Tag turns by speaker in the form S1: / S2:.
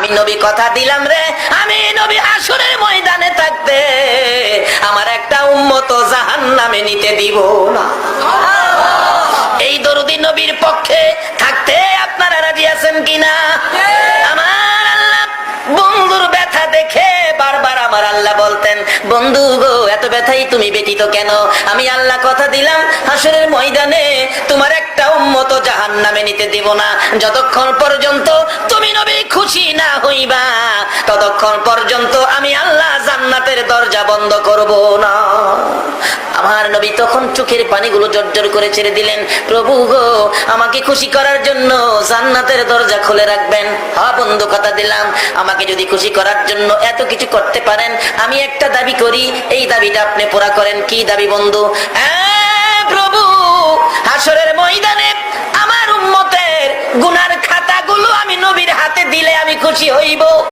S1: আমি নবী কথা দিলাম রে, আমি নবী হাসরের ময়দানে থাকতে আমার একটা উম্মত জাহান্নামে নিতে দিব না। এই দরুদি নবীর পক্ষে থাকতে আপনারা রাজি আছেন কিনা? আমার আল্লাহ বন্ধুর ব্যথা দেখে বারবার আমার আল্লাহ বলতেন, বন্ধু গো এত ব্যথাই তুমি ব্যতীত কেন? আমি আল্লাহ কথা দিলাম হাসরের ময়দানে তোমার একটা উম্মত জাহান্নামে নিতে দেব না। যতক্ষণ পর্যন্ত তুমি নবী খুশি না হইবা ততক্ষণ পর্যন্ত আমি আল্লাহ জান্নাতের দরজা বন্ধ করব না। আমার নবী তখন চোখের পানিগুলো জর্জর করে ছেড়ে দিলেন, প্রভু গো আমাকে খুশি করার জন্য জান্নাতের দরজা খুলে রাখবেন। হ্যাঁ বন্ধু কথা দিলাম, আমাকে যদি খুশি করার জন্য এত কিছু করতে পারেন, আমি একটা দাবি করি, এই দাবিটা আপনি পুরা করেন। কি দাবি বন্ধু? প্রভু হাসরের ময়দানে আমার উম্মতের গুনার খাতাগুলো আমি নবীর হাতে দিলে আমি খুশি হইব।